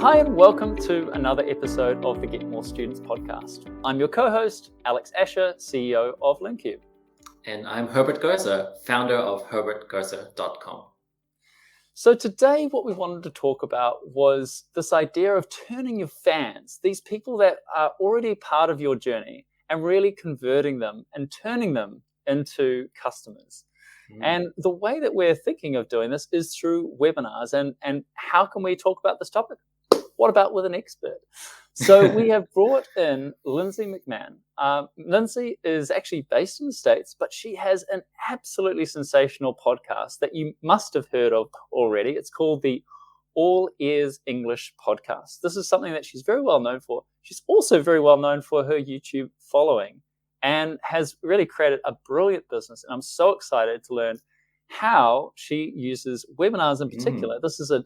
Hi and welcome to another episode of the Get More Students podcast. I'm your co-host, Alex Asher, CEO of LinkU. And I'm Herbert Gerzer, founder of herbertgerzer.com. So today what we wanted to talk about was this idea of turning your fans, these people that are already part of your journey, and really converting them and turning them into customers. And the way that we're thinking of doing this is through webinars. And how can we talk about this topic? What about with an expert? So we have brought in Lindsay McMahon. Lindsay is actually based in the States, but she has an absolutely sensational podcast that you must have heard of already. It's called the All Ears English Podcast. This is something that she's very well known for. She's also very well known for her YouTube following and has really created a brilliant business. And I'm so excited to learn how she uses webinars in particular. This is a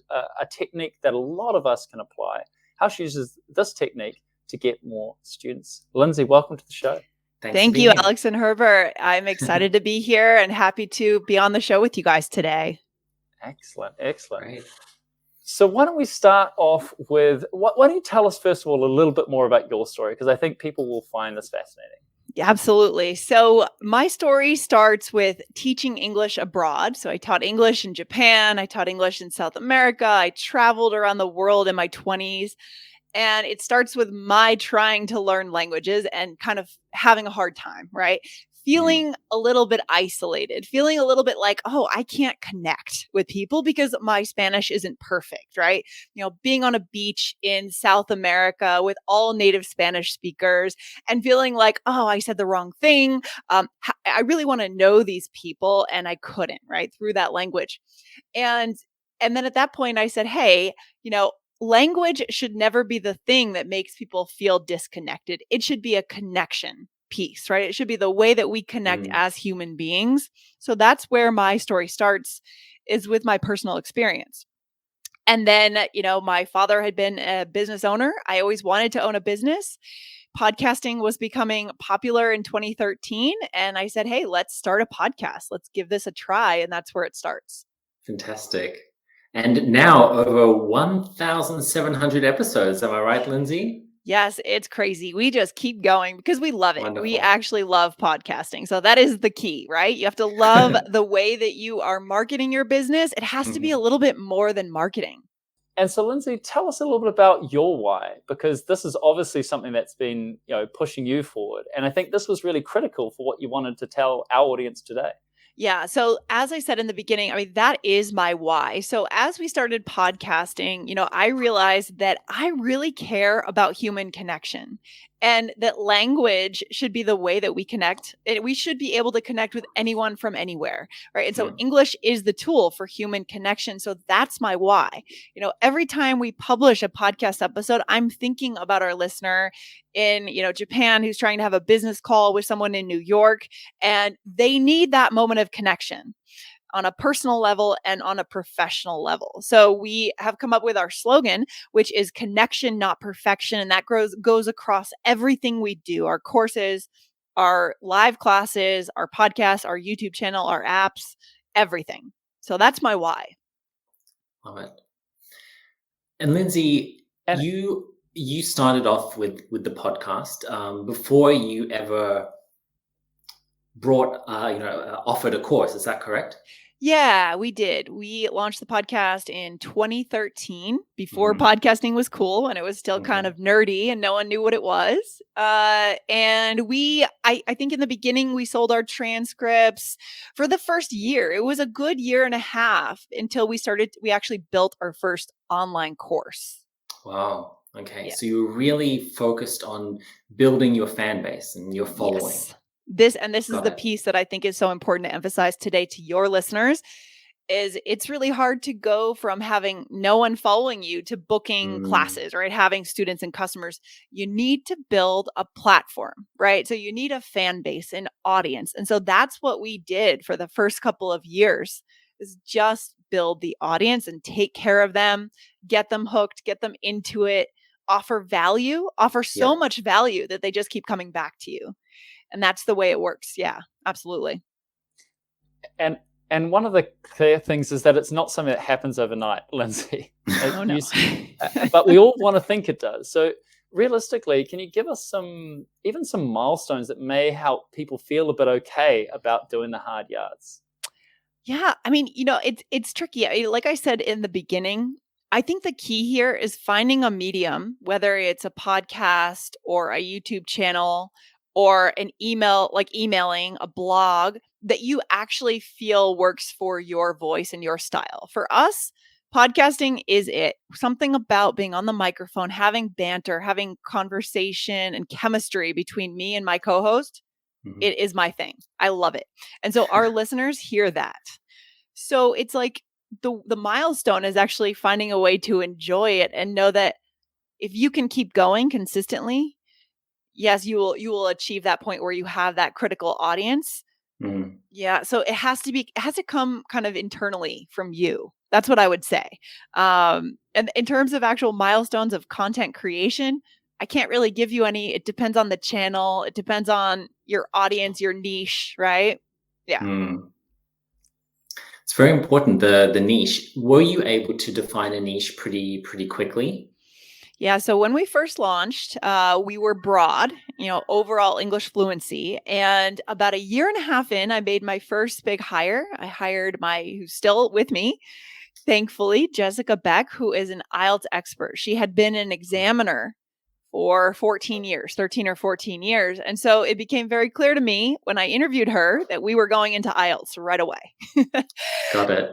technique that a lot of us can apply, how she uses this technique to get more students. Lindsay, welcome to the show. Thank you, Alex and Herbert. I'm excited to be here and happy to be on the show with you guys today. Excellent. Great. So why don't we start off with, why don't you tell us, first of all, a little bit more about your story? Because I think people will find this fascinating. Yeah, absolutely. So my story starts with teaching English abroad. So I taught English in Japan. I taught English in South America. I traveled around the world in my 20s. And it starts with my trying to learn languages and kind of having a hard time, right? Feeling a little bit isolated, feeling a little bit like, oh, I can't connect with people because my Spanish isn't perfect, right? You know, being on a beach in South America with all native Spanish speakers and feeling like, oh, I said the wrong thing. I really want to know these people and I couldn't, right? Through that language. And then at that point I said, hey, language should never be the thing that makes people feel disconnected. It should be a connection piece, right? It should be the way that we connect as human beings. So that's where my story starts, is with my personal experience. And then, my father had been a business owner. I always wanted to own a business. Podcasting was becoming popular in 2013. And I said, hey, let's start a podcast. Let's give this a try. And that's where it starts. Fantastic. And now over 1,700 episodes. Am I right, Lindsay? Yes, it's crazy. We just keep going because we love it. Wonderful. We actually love podcasting. So that is the key, right? You have to love the way that you are marketing your business. It has to be a little bit more than marketing. And so, Lindsay, tell us a little bit about your why, because this is obviously something that's been, pushing you forward. And I think this was really critical for what you wanted to tell our audience today. Yeah. So as I said in the beginning, that is my why. So as we started podcasting, I realized that I really care about human connection and that language should be the way that we connect. We should be able to connect with anyone from anywhere, right? And so English is the tool for human connection. So that's my why. Every time we publish a podcast episode, I'm thinking about our listener in, Japan who's trying to have a business call with someone in New York, and they need that moment of connection on a personal level and on a professional level. So we have come up with our slogan, which is connection, not perfection. And that goes across everything we do, our courses, our live classes, our podcasts, our YouTube channel, our apps, everything. So that's my why. Love it. And Lindsay, you started off with the podcast before you ever brought, offered a course. Is that correct? Yeah, we did. We launched the podcast in 2013 before podcasting was cool and it was still kind of nerdy and no one knew what it was. And I think in the beginning we sold our transcripts for the first year. It was a good year and a half until we actually built our first online course. Wow. Okay. Yeah. So you were really focused on building your fan base and your following. Yes. This is the piece that I think is so important to emphasize today to your listeners, is it's really hard to go from having no one following you to booking classes, right? Having students and customers. You need to build a platform, right? So you need a fan base, an audience. And so that's what we did for the first couple of years, is just build the audience and take care of them, get them hooked, get them into it, offer so much value that they just keep coming back to you. And that's the way it works. Yeah, absolutely. And And one of the clear things is that it's not something that happens overnight, Lindsay. Oh, no. But we all want to think it does. So realistically, can you give us some milestones that may help people feel a bit okay about doing the hard yards? Yeah, I mean, it's tricky. Like I said in the beginning, I think the key here is finding a medium, whether it's a podcast or a YouTube channel or an email, like emailing, a blog that you actually feel works for your voice and your style. For us, podcasting is it. Something about being on the microphone, having banter, having conversation and chemistry between me and my co-host. It is my thing. I love it. And so our listeners hear that. So it's like the milestone is actually finding a way to enjoy it and know that if you can keep going consistently, yes, you will achieve that point where you have that critical audience. Yeah, so it has to come kind of internally from you. That's what I would say. And in terms of actual milestones of content creation, I can't really give you any. It depends on the channel. It depends on your audience, your niche, right? Yeah. It's very important, the niche. Were you able to define a niche pretty quickly? Yeah. So when we first launched, we were broad, overall English fluency. And about a year and a half in, I made my first big hire. I hired who's still with me, thankfully, Jessica Beck, who is an IELTS expert. She had been an examiner for 13 or 14 years. And so it became very clear to me when I interviewed her that we were going into IELTS right away. Got it.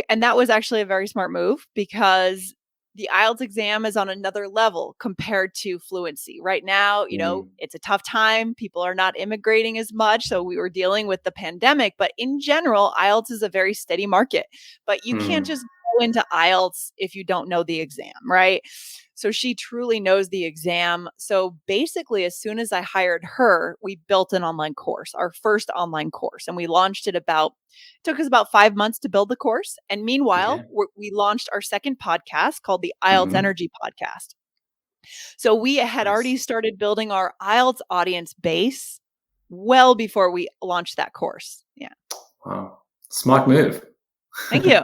And that was actually a very smart move because the IELTS exam is on another level compared to fluency. Right now, it's a tough time. People are not immigrating as much. So we were dealing with the pandemic. But in general, IELTS is a very steady market. But you can't just go into IELTS if you don't know the exam, right? So she truly knows the exam. So basically, as soon as I hired her, we built an online course, our first online course, and we launched it took us about 5 months to build the course. And meanwhile, we launched our second podcast called the IELTS Energy Podcast. So we had already started building our IELTS audience base well before we launched that course. Yeah. Wow. Smart move. Thank you.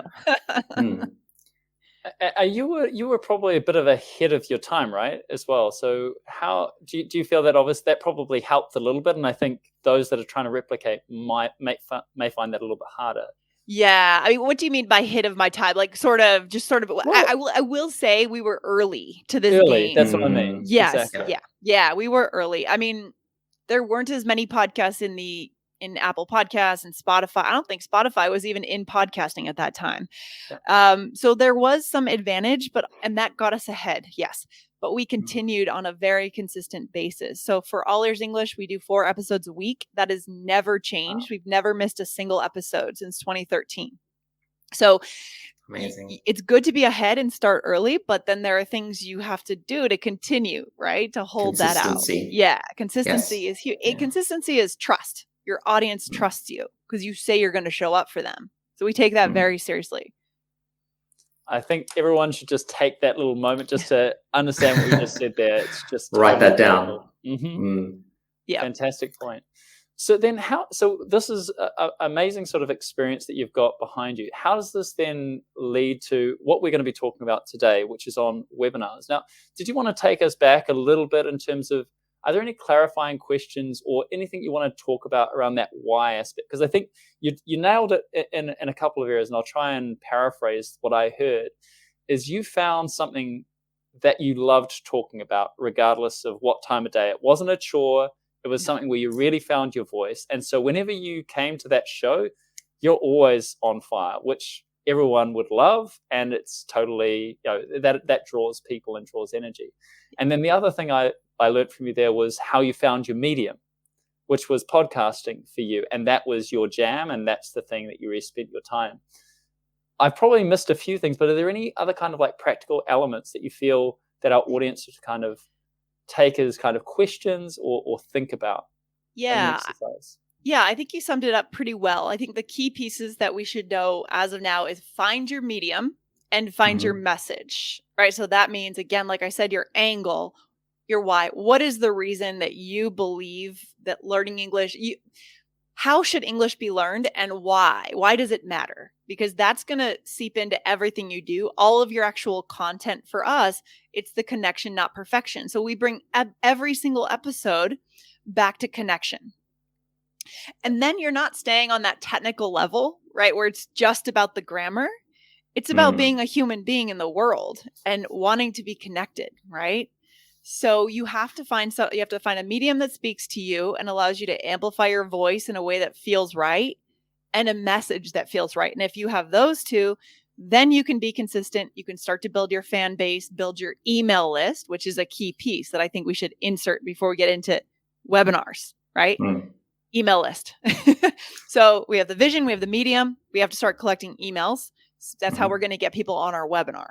You were probably a bit of ahead of your time, right, as well. So how do you feel that obviously that probably helped a little bit? And I think those that are trying to replicate may find that a little bit harder. Yeah. I mean, what do you mean by hit of my time? Like sort of. Well, I will say we were early to this game. That's what I mean. Yes. Exactly. Yeah. We were early. I mean, there weren't as many podcasts in Apple Podcasts and Spotify. I don't think Spotify was even in podcasting at that time. So there was some advantage, and that got us ahead. Yes. But we continued on a very consistent basis. So for All Ears English, we do 4 episodes a week. That has never changed. Wow. We've never missed a single episode since 2013. So amazing. It's good to be ahead and start early, but then there are things you have to do to continue, right? To hold that out. Yeah. Consistency is huge. Consistency is trust. Your audience trusts you because you say you're going to show up for them. So we take that very seriously. I think everyone should just take that little moment just to understand what you just said there. It's just write that down. Yeah. Fantastic point. So then so this is an amazing sort of experience that you've got behind you. How does this then lead to what we're going to be talking about today, which is on webinars? Now, did you want to take us back a little bit in terms of, are there any clarifying questions or anything you want to talk about around that why aspect? Because I think you nailed it in a couple of areas, and I'll try and paraphrase what I heard, is you found something that you loved talking about regardless of what time of day. It wasn't a chore. It was something where you really found your voice. And so whenever you came to that show, you're always on fire, which everyone would love. And it's totally, that draws people and draws energy. And then the other thing I learned from you there was how you found your medium, which was podcasting for you. And that was your jam. And that's the thing that you really spent your time. I've probably missed a few things, but are there any other kind of like practical elements that you feel that our audience should kind of take as kind of questions or think about? Yeah. Yeah, I think you summed it up pretty well. I think the key pieces that we should know as of now is find your medium and find your message, right? So that means, again, like I said, your angle, your why. What is the reason that you believe that learning English, how should English be learned and why? Why does it matter? Because that's going to seep into everything you do. All of your actual content for us, it's the connection, not perfection. So we bring every single episode back to connection. And then you're not staying on that technical level, right? Where it's just about the grammar. It's about being a human being in the world and wanting to be connected, right? So you have to find a medium that speaks to you and allows you to amplify your voice in a way that feels right and a message that feels right. And if you have those two, then you can be consistent. You can start to build your fan base, build your email list, which is a key piece that I think we should insert before we get into webinars, right? Email list. So we have the vision, we have the medium, we have to start collecting emails. That's how we're going to get people on our webinar.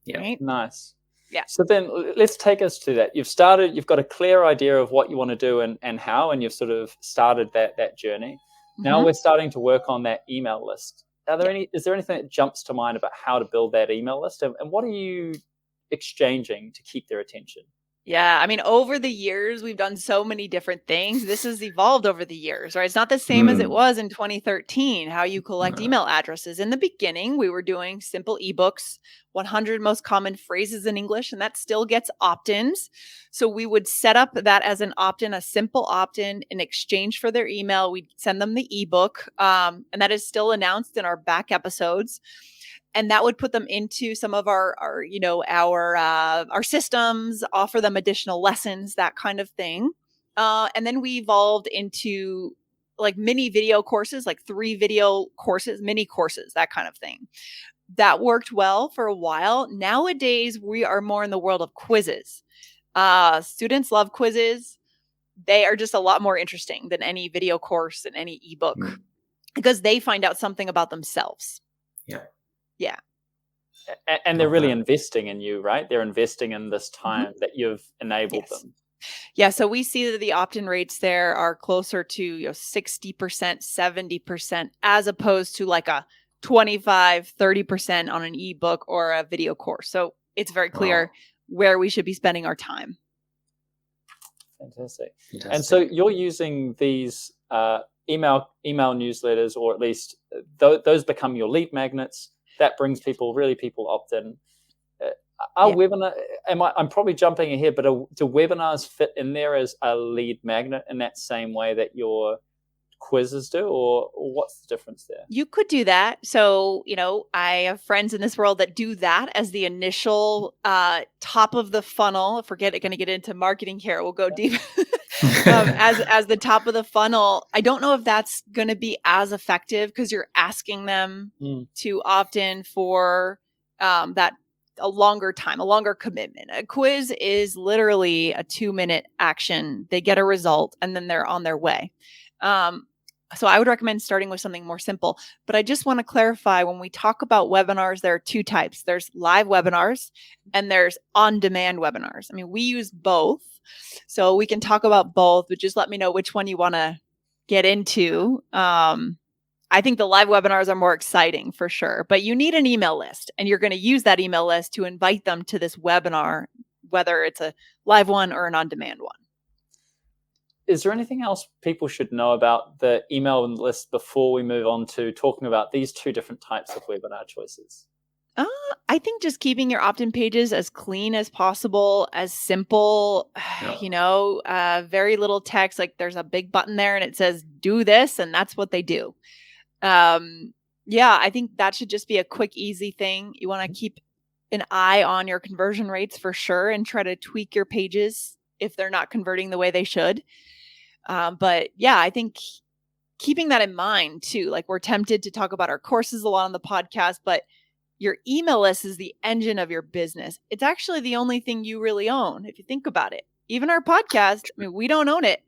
Yeah. Right? Nice. Yeah. So then let's take us to that. You've got a clear idea of what you want to do and how, and you've sort of started that journey. Now we're starting to work on that email list. Is there anything that jumps to mind about how to build that email list? And what are you exchanging to keep their attention? Yeah. I mean, over the years, we've done so many different things. This has evolved over the years, right? It's not the same as it was in 2013, how you collect email addresses. In the beginning, we were doing simple ebooks, 100 most common phrases in English, and that still gets opt-ins. So we would set up that as an opt-in, a simple opt-in in exchange for their email. We'd send them the ebook, and that is still announced in our back episodes. And that would put them into some of our systems, offer them additional lessons, that kind of thing. And then we evolved into like mini video courses, like 3 video courses, mini courses, that kind of thing. That worked well for a while. Nowadays, we are more in the world of quizzes. Students love quizzes. They are just a lot more interesting than any video course and any ebook because they find out something about themselves. Yeah. Yeah. And they're really investing in you, right? They're investing in this time that you've enabled them. Yeah. So we see that the opt-in rates there are closer to 60%, 70%, as opposed to like a 25, 30% on an ebook or a video course. So it's very clear where we should be spending our time. Fantastic. And so you're using these email newsletters, or at least those become your lead magnets. That brings people opt in. Webinar, I'm probably jumping ahead, but do webinars fit in there as a lead magnet in that same way that your quizzes do, or what's the difference there? You could do that. So, I have friends in this world that do that as the initial top of the funnel. If we're going to get into marketing here, we'll go deep. As the top of the funnel. I don't know if that's going to be as effective because you're asking them to opt in for a longer time, a longer commitment. A quiz is literally a 2-minute action. They get a result and then they're on their way. So I would recommend starting with something more simple. But I just want to clarify, when we talk about webinars, there are 2 types. There's live webinars and there's on-demand webinars. I mean, we use both. So we can talk about both, but just let me know which one you want to get into. I think the live webinars are more exciting for sure, but you need an email list, and you're going to use that email list to invite them to this webinar, whether it's a live one or an on-demand one. Is there anything else people should know about the email list before we move on to talking about these 2 different types of webinar choices? I think just keeping your opt-in pages as clean as possible, as simple, very little text. Like there's a big button there and it says, do this. And that's what they do. I think that should just be a quick, easy thing. You want to keep an eye on your conversion rates for sure and try to tweak your pages if they're not converting the way they should. I think keeping that in mind too, like we're tempted to talk about our courses a lot on the podcast, but your email list is the engine of your business. It's actually the only thing you really own, if you think about it. Even our podcast, I mean, we don't own it.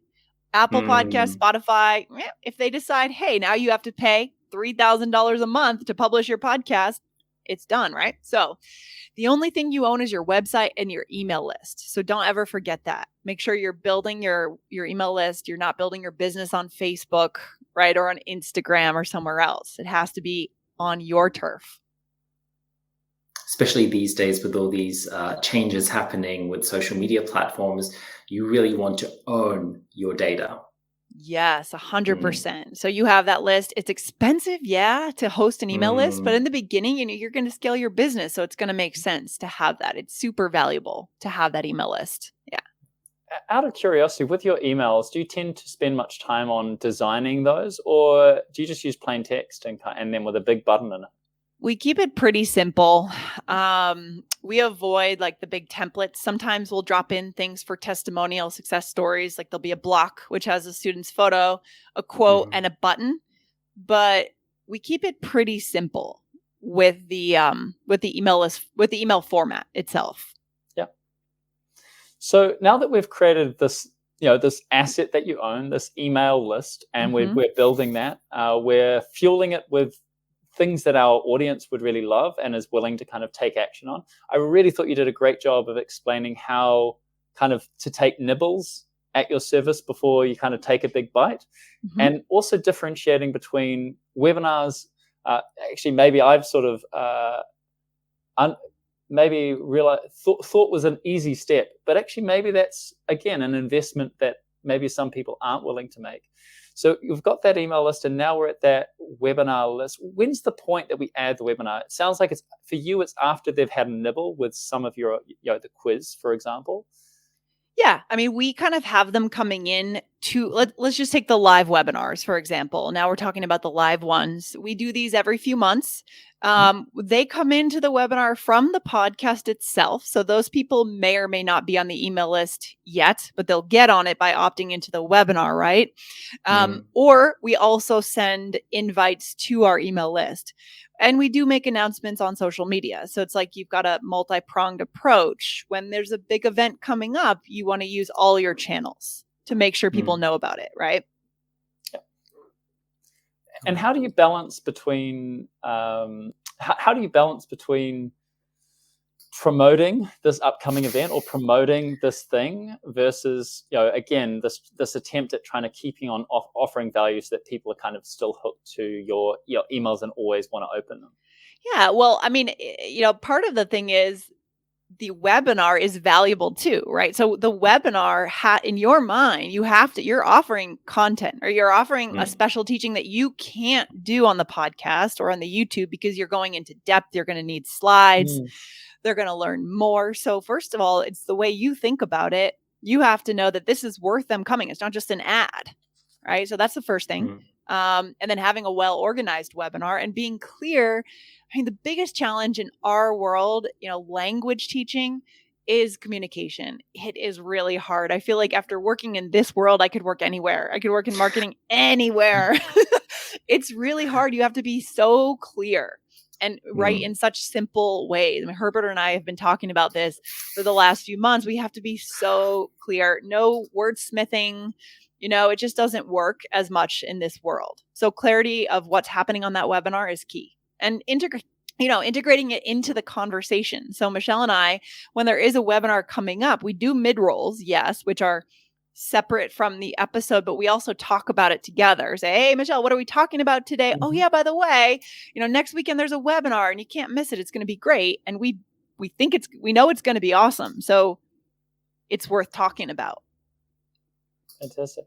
Apple Podcasts, Spotify, if they decide, hey, now you have to pay $3,000 a month to publish your podcast, it's done, right? So the only thing you own is your website and your email list. So don't ever forget that. Make sure you're building your email list. You're not building your business on Facebook, right? Or on Instagram or somewhere else. It has to be on your turf. Especially these days with all these changes happening with social media platforms, you really want to own your data. Yes, 100%. So you have that list. It's expensive, yeah, to host an email list, but in the beginning, you're going to scale your business, so it's going to make sense to have that. It's super valuable to have that email list. Yeah. Out of curiosity, with your emails, do you tend to spend much time on designing those, or do you just use plain text and then with a big button in it? We keep it pretty simple. We avoid like the big templates. Sometimes we'll drop in things for testimonial success stories. Like there'll be a block which has a student's photo, a quote, and a button. But we keep it pretty simple with the email list, with the email format itself. Yeah. So now that we've created this, this asset that you own, this email list, and we're building that, we're fueling it with things that our audience would really love and is willing to kind of take action on. I really thought you did a great job of explaining how kind of to take nibbles at your service before you kind of take a big bite, and also differentiating between webinars. Actually, maybe I've sort of maybe thought was an easy step, but actually maybe that's, again, an investment that maybe some people aren't willing to make. So you've got that email list, and now we're at that webinar list. When's the point that we add the webinar? It sounds like it's for you, it's after they've had a nibble with some of your, the quiz, for example. Yeah. I mean, we kind of have them coming in to, let's just take the live webinars, for example. Now we're talking about the live ones. We do these every few months. They come into the webinar from the podcast itself. So those people may or may not be on the email list yet, but they'll get on it by opting into the webinar, right? Or we also send invites to our email list. And we do make announcements on social media. So it's like you've got a multi-pronged approach. When there's a big event coming up, you want to use all your channels to make sure people know about it, right? Yeah. And how do you balance between how do you balance between promoting this upcoming event or promoting this thing versus, again, this attempt at trying to keeping on offering value so that people are kind of still hooked to your emails and always want to open them? Yeah, well, I mean, part of the thing is the webinar is valuable too, right? So the webinar in your mind, you're offering content, or you're offering a special teaching that you can't do on the podcast or on the YouTube because you're going into depth. You're going to need slides. They're going to learn more. So first of all, it's the way you think about it. You have to know that this is worth them coming. It's not just an ad, right? So that's the first thing. And then having a well-organized webinar and being clear. I mean, the biggest challenge in our world, language teaching, is communication. It is really hard. I feel like after working in this world, I could work anywhere. I could work in marketing anywhere. It's really hard. You have to be so clear and write in such simple ways. I mean, Herbert and I have been talking about this for the last few months. We have to be so clear. No wordsmithing. It just doesn't work as much in this world. So clarity of what's happening on that webinar is key. And integrating it into the conversation. So Michelle and I, when there is a webinar coming up, we do mid-rolls, yes, which are separate from the episode, but we also talk about it together. Say, hey, Michelle, what are we talking about today? Oh yeah, by the way, next weekend there's a webinar and you can't miss it. It's going to be great. And we know it's going to be awesome. So it's worth talking about. Fantastic.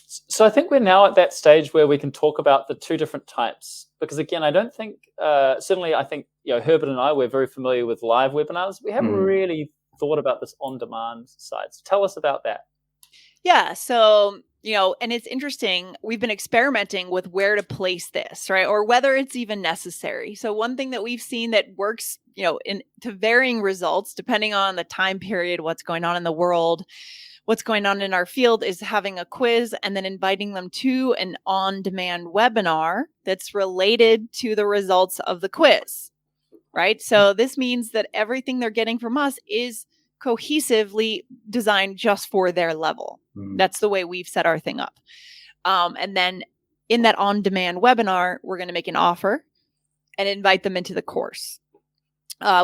So I think we're now at that stage where we can talk about the two different types, because again, I don't think, certainly I think, Herbert and I, we're very familiar with live webinars. We haven't really thought about this on-demand side. So tell us about that. Yeah. So, and it's interesting. We've been experimenting with where to place this, right? Or whether it's even necessary. So one thing that we've seen that works, to varying results, depending on the time period, what's going on in the world, what's going on in our field, is having a quiz and then inviting them to an on-demand webinar that's related to the results of the quiz, right? So this means that everything they're getting from us is cohesively designed just for their level. That's the way we've set our thing up. And then in that on-demand webinar, we're going to make an offer and invite them into the course.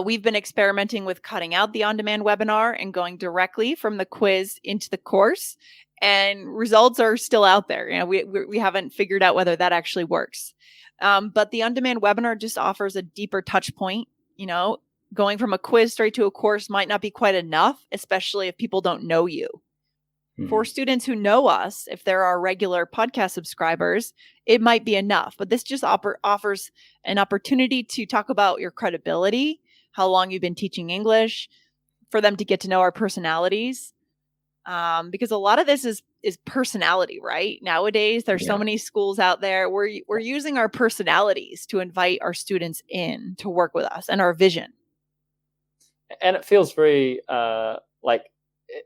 We've been experimenting with cutting out the on-demand webinar and going directly from the quiz into the course, and results are still out there. We haven't figured out whether that actually works. But the on-demand webinar just offers a deeper touch point. Going from a quiz straight to a course might not be quite enough, especially if people don't know you. For students who know us, if they're our regular podcast subscribers, it might be enough. But this just offers an opportunity to talk about your credibility, how long you've been teaching English, for them to get to know our personalities. Because a lot of this is personality, right? Nowadays, there's so many schools out there. We're using our personalities to invite our students in to work with us and our vision. And it feels very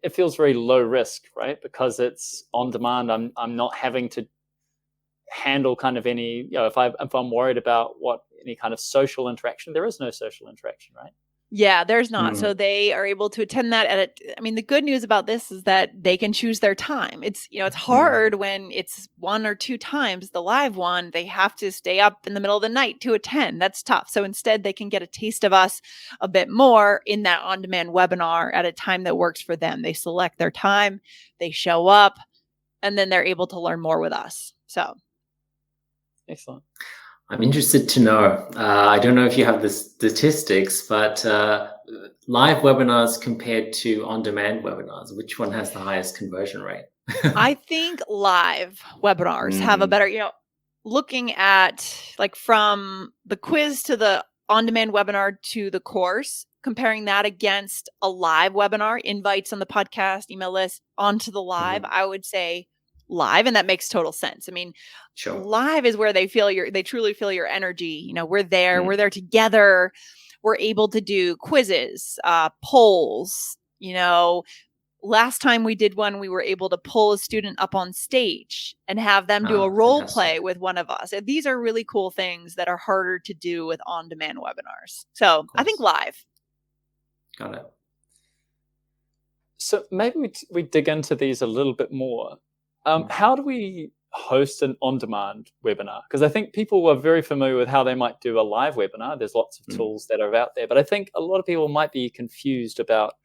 it feels very low risk, right? Because it's on demand. I'm not having to handle kind of any, if I'm worried about any kind of social interaction, there is no social interaction, right? Yeah, there's not. So they are able to attend that the good news about this is that they can choose their time. It's, it's hard when it's 1 or 2 times the live one, they have to stay up in the middle of the night to attend. That's tough. So instead they can get a taste of us a bit more in that on-demand webinar at a time that works for them. They select their time, they show up, and then they're able to learn more with us. So. Excellent. I'm interested to know, I don't know if you have the statistics, but live webinars compared to on-demand webinars, which one has the highest conversion rate? I think live webinars have a better, looking at like from the quiz to the on-demand webinar to the course, comparing that against a live webinar, invites on the podcast, email list onto the live, I would say live. And that makes total sense. I mean, Sure. Live is where they truly feel your energy. We're there together. We're able to do quizzes, polls, last time we did one, we were able to pull a student up on stage and have them do a role play with one of us. And these are really cool things that are harder to do with on-demand webinars. So I think live. Got it. So maybe we dig into these a little bit more. How do we host an on-demand webinar? Because I think people are very familiar with how they might do a live webinar. There's lots of tools that are out there, but I think a lot of people might be confused about,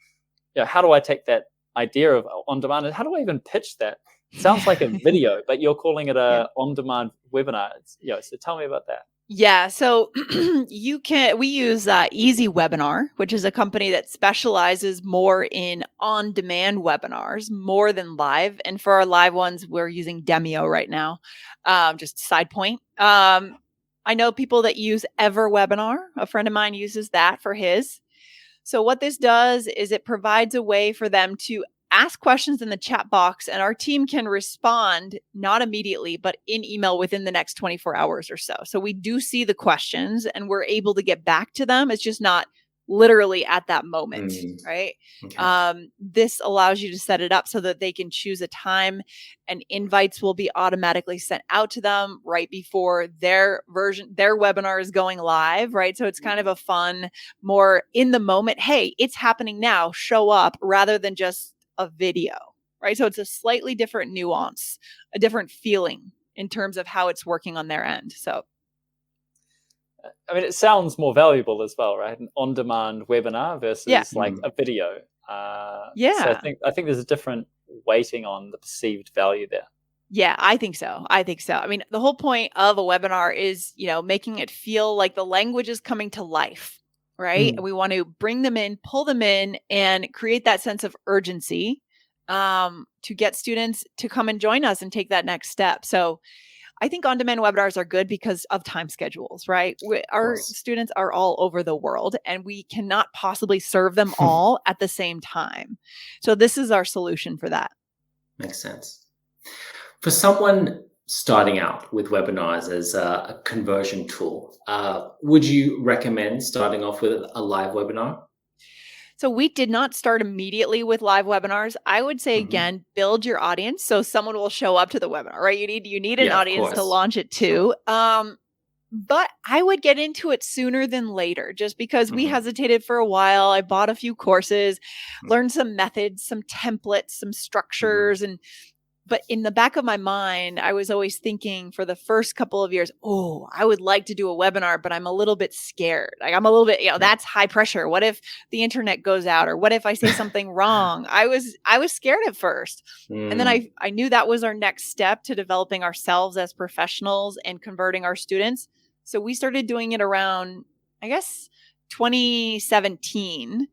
how do I take that idea of on-demand and how do I even pitch that? It sounds like a video, but you're calling it a on-demand webinar. So tell me about that. Yeah, so we use Easy Webinar, which is a company that specializes more in on-demand webinars more than live. And for our live ones, we're using Demio right now. Just a side point. I know people that use EverWebinar. A friend of mine uses that for his. So what this does is it provides a way for them to ask questions in the chat box, and our team can respond not immediately, but in email within the next 24 hours or so. So we do see the questions and we're able to get back to them. It's just not literally at that moment, right? Okay. This allows you to set it up so that they can choose a time and invites will be automatically sent out to them right before their webinar is going live, right? So it's kind of a fun, more in the moment, hey, it's happening now, show up, rather than just a video, right? So it's a slightly different nuance, a different feeling in terms of how it's working on their end. So I mean, it sounds more valuable as well, right? An on-demand webinar versus like a video. So I think there's a different weighting on the perceived value there. Yeah, I think so. I mean, the whole point of a webinar is, making it feel like the language is coming to life, right? And we want to bring them in, pull them in, and create that sense of urgency to get students to come and join us and take that next step. So I think on-demand webinars are good because of time schedules, right? Our students are all over the world and we cannot possibly serve them all at the same time. So this is our solution for that. Makes sense. For someone starting out with webinars as a conversion tool, would you recommend starting off with a live webinar? So we did not start immediately with live webinars. I would say, again, build your audience so someone will show up to the webinar, right? You need an audience to launch it to. Sure. But I would get into it sooner than later just because we hesitated for a while. I bought a few courses, learned some methods, some templates, some structures, but in the back of my mind, I was always thinking for the first couple of years, I would like to do a webinar, but I'm a little bit scared. Like I'm a little bit, that's high pressure. What if the internet goes out or what if I say something wrong? I was scared at first. And then I knew that was our next step to developing ourselves as professionals and converting our students. So we started doing it around, I guess, 2017.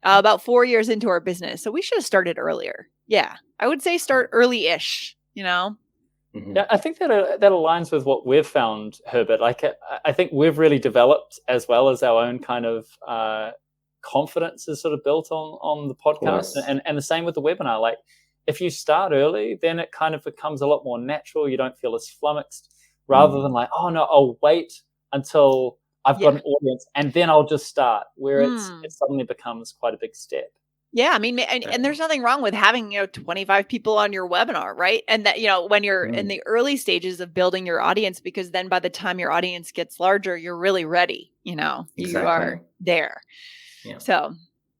about 4 years into our business. So we should have started earlier. Yeah. I would say start early-ish, Mm-hmm. Yeah, I think that aligns with what we've found, Herbert. Like, I think we've really developed, as well as our own kind of confidence is sort of built on the podcast, and the same with the webinar. Like, if you start early, then it kind of becomes a lot more natural. You don't feel as flummoxed, rather than like, oh no, I'll wait until I've got an audience and then I'll just start, where it suddenly becomes quite a big step. Yeah, I mean, and there's nothing wrong with having, 25 people on your webinar, right? And that, when you're in the early stages of building your audience, because then by the time your audience gets larger, you're really ready, you are there. Yeah. So,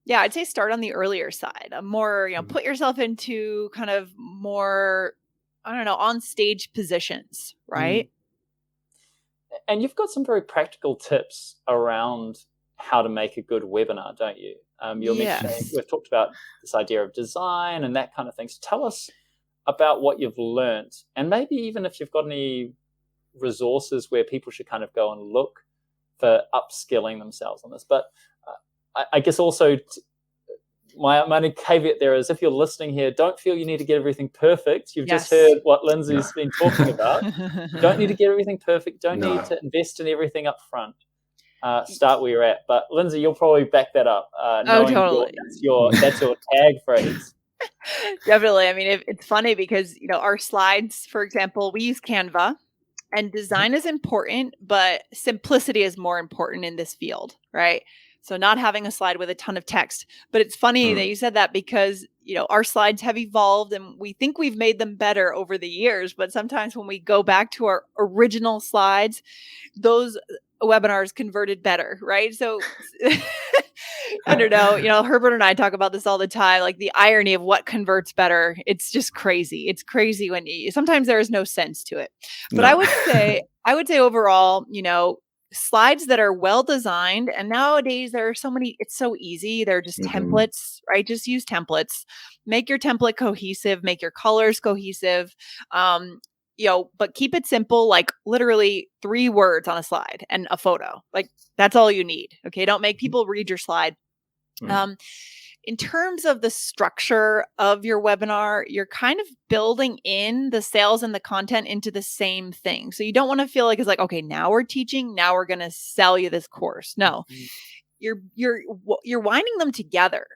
yeah, I'd say start on the earlier side, more, put yourself into kind of more, I don't know, on stage positions, right? And you've got some very practical tips around how to make a good webinar, don't you? You're mentioning, we've talked about this idea of design and that kind of thing. So tell us about what you've learned, and maybe even if you've got any resources where people should kind of go and look for upskilling themselves on this. But I guess also my only caveat there is, if you're listening here, don't feel you need to get everything perfect. You've just heard what Lindsay's been talking about. You don't need to get everything perfect. Don't need to invest in everything up front. Start where you're at. But Lindsay, you'll probably back that up. Totally. That's your tag phrase. Definitely. I mean, it's funny because, our slides, for example, we use Canva, and design is important, but simplicity is more important in this field, right? So not having a slide with a ton of text. But it's funny that you said that, because, our slides have evolved and we think we've made them better over the years. But sometimes when we go back to our original slides, those webinars converted better, right? So I don't know, Herbert and I talk about this all the time, like the irony of what converts better. It's just crazy. It's crazy when sometimes there is no sense to it. But I would say overall, slides that are well designed, and nowadays there are so many, it's so easy. They're just templates, right? Just use templates, make your template cohesive, make your colors cohesive. But keep it simple, like literally 3 words on a slide and a photo. Like, that's all you need. Okay. Don't make people read your slide. In terms of the structure of your webinar, you're kind of building in the sales and the content into the same thing. So you don't want to feel like it's like, okay, now we're teaching, now we're going to sell you this course. No, you're winding them together.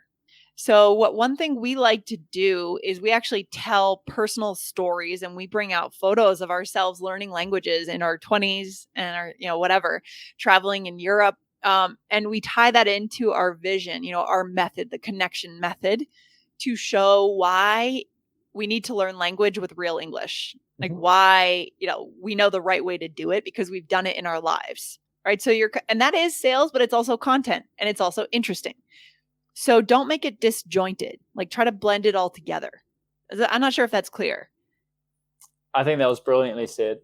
So one thing we like to do is we actually tell personal stories, and we bring out photos of ourselves learning languages in our 20s and our, whatever, traveling in Europe. And we tie that into our vision, our method, the connection method, to show why we need to learn language with real English. Like why, we know the right way to do it because we've done it in our lives, right? So and that is sales, but it's also content, and it's also interesting. So don't make it disjointed. Like, try to blend it all together. I'm not sure if that's clear. I think that was brilliantly said.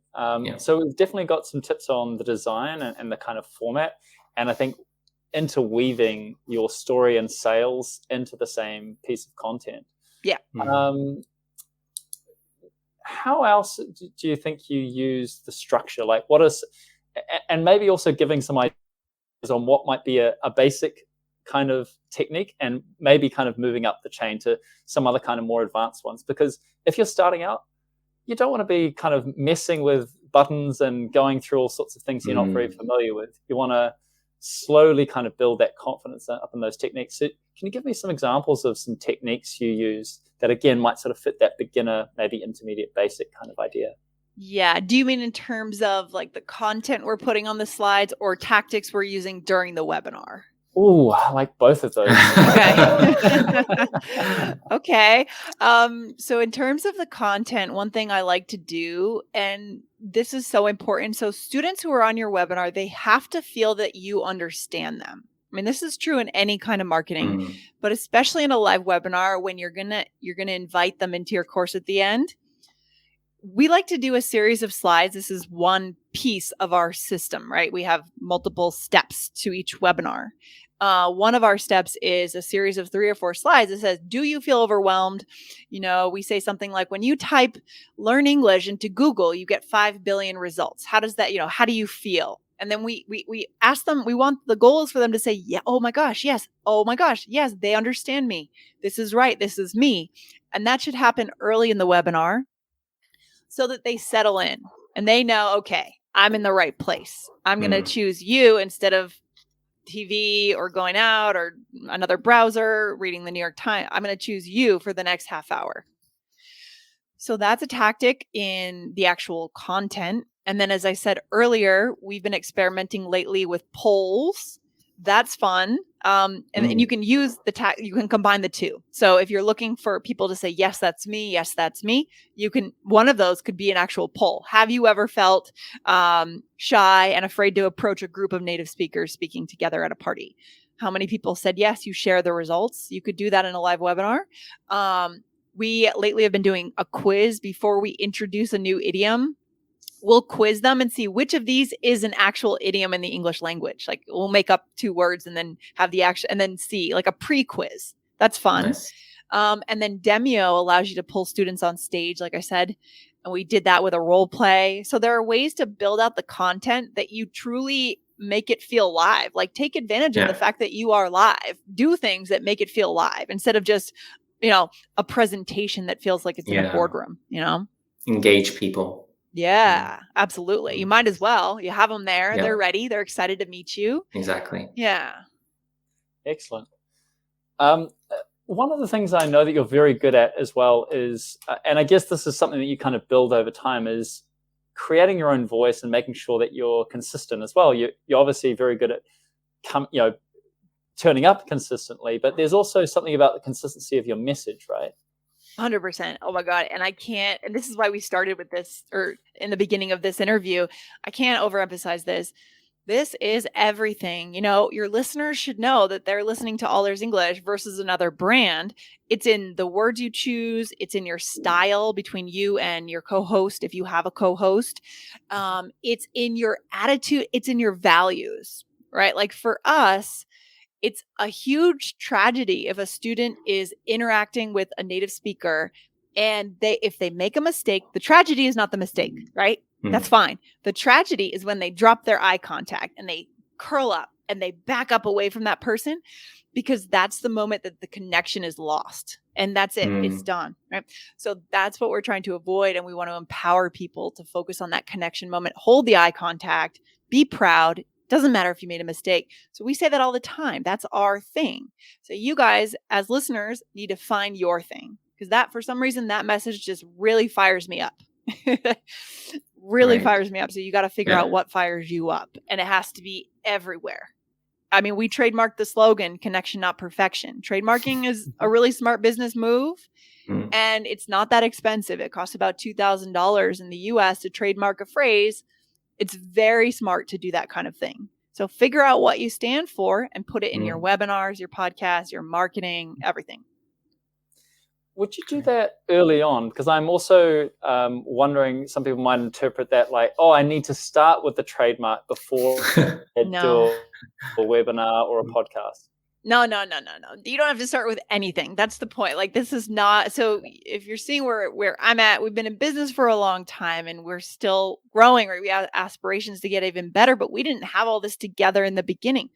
So we've definitely got some tips on the design and the kind of format. And I think interweaving your story and sales into the same piece of content. Yeah. How else do you think you use the structure? Like, and maybe also giving some ideas on what might be a basic kind of technique, and maybe kind of moving up the chain to some other kind of more advanced ones. Because if you're starting out, you don't want to be kind of messing with buttons and going through all sorts of things you're not very familiar with. You want to slowly kind of build that confidence up in those techniques. So can you give me some examples of some techniques you use that, again, might sort of fit that beginner, maybe intermediate, basic kind of idea? Yeah. Do you mean in terms of like the content we're putting on the slides, or tactics we're using during the webinar? Oh, I like both of those. Okay. So in terms of the content, one thing I like to do, and this is so important. So students who are on your webinar, they have to feel that you understand them. I mean, this is true in any kind of marketing, but especially in a live webinar, when you're going to invite them into your course at the end. We like to do a series of slides. This is one piece of our system, right? We have multiple steps to each webinar. One of our steps is a series of 3 or 4 slides that says, do you feel overwhelmed? We say something like, when you type learn English into Google, you get 5 billion results. How does that, how do you feel? And then we ask them, the goal is for them to say, yeah, oh my gosh, yes. Oh my gosh, yes, they understand me. This is right. This is me. And that should happen early in the webinar so that they settle in and they know, okay, I'm in the right place. I'm going to choose you instead of TV or going out or another browser, reading the New York Times. I'm going to choose you for the next half hour. So that's a tactic in the actual content. And then, as I said earlier, we've been experimenting lately with polls. That's fun. And you can use you can combine the two. So if you're looking for people to say, yes, that's me. Yes, that's me. One of those could be an actual poll. Have you ever felt shy and afraid to approach a group of native speakers speaking together at a party? How many people said yes? You share the results. You could do that in a live webinar. We lately have been doing a quiz before we introduce a new idiom. We'll quiz them and see which of these is an actual idiom in the English language. Like we'll make up 2 words and then have the action and then see like a pre-quiz. That's fun. Nice. And then Demio allows you to pull students on stage, like I said, and we did that with a role play. So there are ways to build out the content that you truly make it feel live. Like take advantage of the fact that you are live. Do things that make it feel live instead of just, a presentation that feels like it's in a boardroom, Engage people. Yeah, absolutely. You might as well. You have them there. They're ready. They're excited to meet you. Exactly. Yeah. Excellent. One of the things I know that you're very good at as well is, and I guess this is something that you kind of build over time, is creating your own voice and making sure that you're consistent as well. You're obviously very good at, turning up consistently, but there's also something about the consistency of your message, right? 100%. Oh my God. And this is why we started with this, or in the beginning of this interview, I can't overemphasize this. This is everything. Your listeners should know that they're listening to All Ears English versus another brand. It's in the words you choose. It's in your style between you and your co-host, if you have a co-host. It's in your attitude. It's in your values, right? Like for us, it's a huge tragedy if a student is interacting with a native speaker and if they make a mistake, the tragedy is not the mistake, right? That's fine. The tragedy is when they drop their eye contact and they curl up and they back up away from that person, because that's the moment that the connection is lost. And that's it. It's done, right? So that's what we're trying to avoid. And we want to empower people to focus on that connection moment, hold the eye contact, be proud. Doesn't matter if you made a mistake. So we say that all the time. That's our thing. So you guys as listeners need to find your thing, because that, for some reason, that message just really fires me up. Fires me up. So you got to figure out what fires you up, and it has to be everywhere. I mean, we trademarked the slogan, connection, not perfection. Trademarking is a really smart business move. And it's not that expensive. It costs about $2,000 in the US to trademark a phrase. It's very smart to do that kind of thing. So figure out what you stand for and put it in your webinars, your podcasts, your marketing, everything. Would you do that early on? Because I'm also wondering, some people might interpret that like, oh, I need to start with the trademark before I do a webinar or a podcast. No. You don't have to start with anything. That's the point. Like, this is not, so if you're seeing where I'm at, we've been in business for a long time and we're still growing, right? We have aspirations to get even better, but we didn't have all this together in the beginning.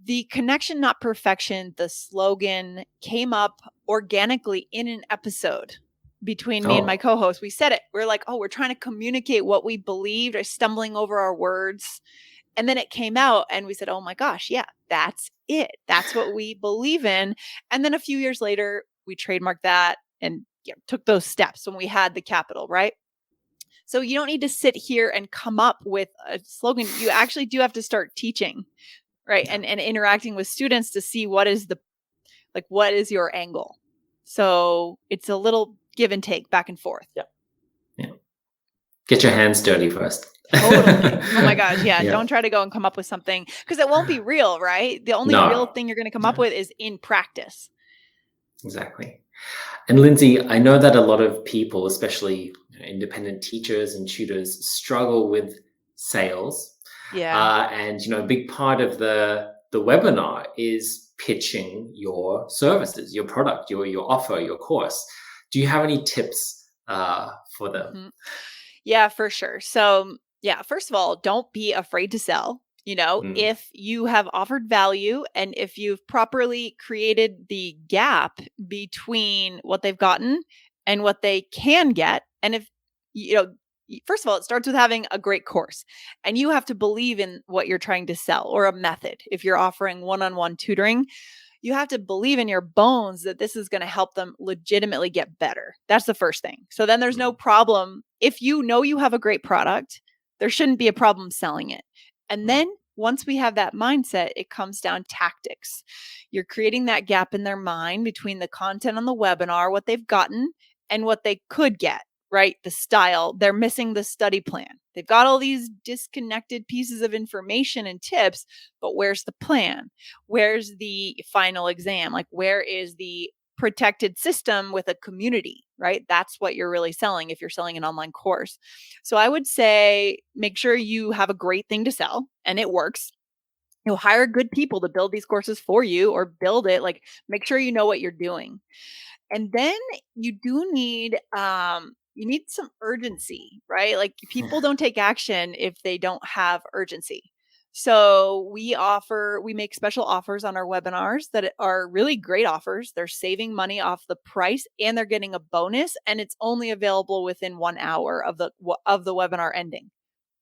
The connection, not perfection, the slogan came up organically in an episode between me and my co-host. We said it. We're like, we're trying to communicate what we believed, or stumbling over our words. And then it came out and we said, oh my gosh, yeah, that's it. That's what we believe in. And then a few years later, we trademarked that and took those steps when we had the capital, right? So you don't need to sit here and come up with a slogan. You actually do have to start teaching, right? And interacting with students to see what is your angle. So it's a little give and take, back and forth. Yeah. Get your hands dirty first. Totally. Oh my gosh. Yeah. Don't try to go and come up with something, because it won't be real, right? The only real thing you're going to come up with is in practice. Exactly. And Lindsay, I know that a lot of people, especially independent teachers and tutors, struggle with sales. Yeah. And a big part of the webinar is pitching your services, your product, your offer, your course. Do you have any tips for them? Yeah, for sure. So Yeah, first of all, don't be afraid to sell. If you have offered value and if you've properly created the gap between what they've gotten and what they can get, and if, first of all, it starts with having a great course, and you have to believe in what you're trying to sell, or a method. If you're offering one-on-one tutoring, you have to believe in your bones that this is going to help them legitimately get better. That's the first thing. So then there's no problem. If you know you have a great product, there shouldn't be a problem selling it. And then once we have that mindset, it comes down to tactics. You're creating that gap in their mind between the content on the webinar, what they've gotten, and what they could get, right? The style. They're missing the study plan. They've got all these disconnected pieces of information and tips, but where's the plan? Where's the final exam? Like, where is the protected system with a community, right? That's what you're really selling if you're selling an online course. So I would say make sure you have a great thing to sell and it works. You'll hire good people to build these courses for you, or build it. Like, make sure you know what you're doing. And then you do need some urgency, right? Like, people don't take action if they don't have urgency. So we make special offers on our webinars that are really great offers. They're saving money off the price and they're getting a bonus, and it's only available within 1 hour of the webinar ending.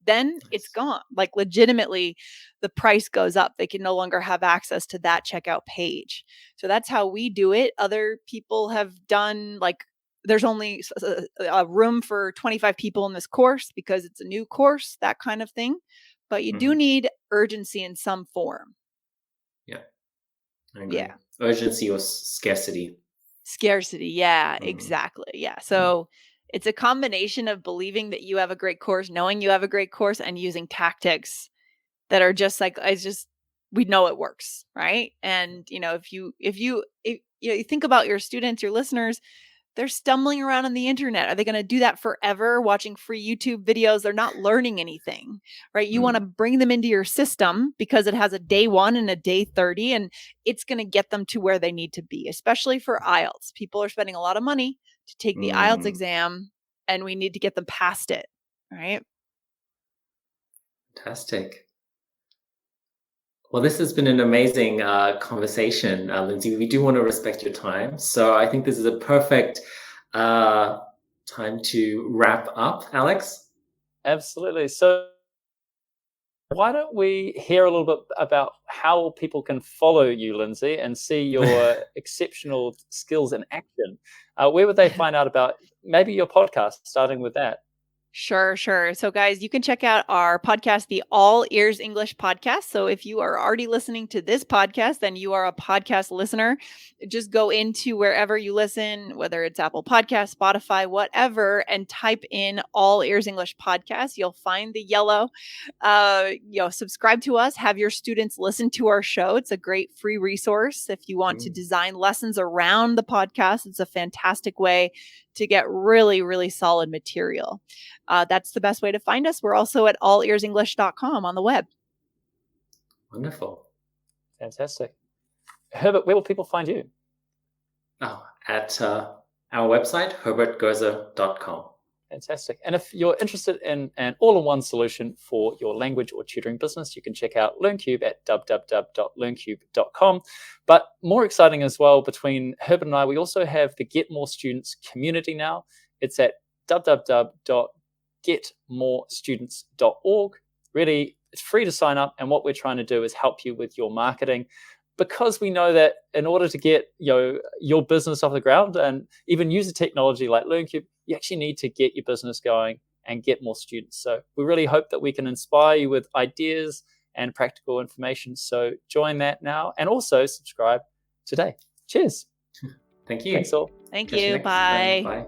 Then it's gone. Like, legitimately, the price goes up. They can no longer have access to that checkout page. So that's how we do it. Other people have done, like, there's only a room for 25 people in this course because it's a new course, that kind of thing. But you do need urgency in some form. Yeah, I agree. Yeah. Urgency or scarcity. Scarcity. Yeah, exactly. Yeah. So it's a combination of believing that you have a great course, knowing you have a great course, and using tactics that are just like, we know it works. Right. And, if you think about your students, your listeners, they're stumbling around on the internet. Are they going to do that forever, watching free YouTube videos? They're not learning anything, right? You want to bring them into your system because it has a day 1 and a day 30, and it's going to get them to where they need to be, especially for IELTS. People are spending a lot of money to take the IELTS exam, and we need to get them past it, right? Fantastic. Well, this has been an amazing conversation, Lindsay. We do want to respect your time. So I think this is a perfect time to wrap up, Alex. Absolutely. So why don't we hear a little bit about how people can follow you, Lindsay, and see your exceptional skills in action? Where would they find out about maybe your podcast, starting with that? Sure. So guys, you can check out our podcast, the All Ears English podcast. So if you are already listening to this podcast, then you are a podcast listener. Just go into wherever you listen, whether it's Apple Podcasts, Spotify, whatever, and type in All Ears English podcast. You'll find the yellow. Subscribe to us, have your students listen to our show. It's a great free resource. If you want to design lessons around the podcast, it's a fantastic way to get really, really solid material. That's the best way to find us. We're also at allearsenglish.com on the web. Wonderful. Fantastic. Herbert, where will people find you? At our website, herbertgerzer.com. Fantastic. And if you're interested in an all-in-one solution for your language or tutoring business, you can check out LearnCube at www.learncube.com. But more exciting as well, between Herbert and I, we also have the Get More Students community now. It's at www.getmorestudents.org. Really, it's free to sign up. And what we're trying to do is help you with your marketing, because we know that in order to get your business off the ground and even use a technology like LearnCube, you actually need to get your business going and get more students. So we really hope that we can inspire you with ideas and practical information. So join that now, and also subscribe today. Cheers. Thank you. Thanks all. Thank you. Bye. Bye.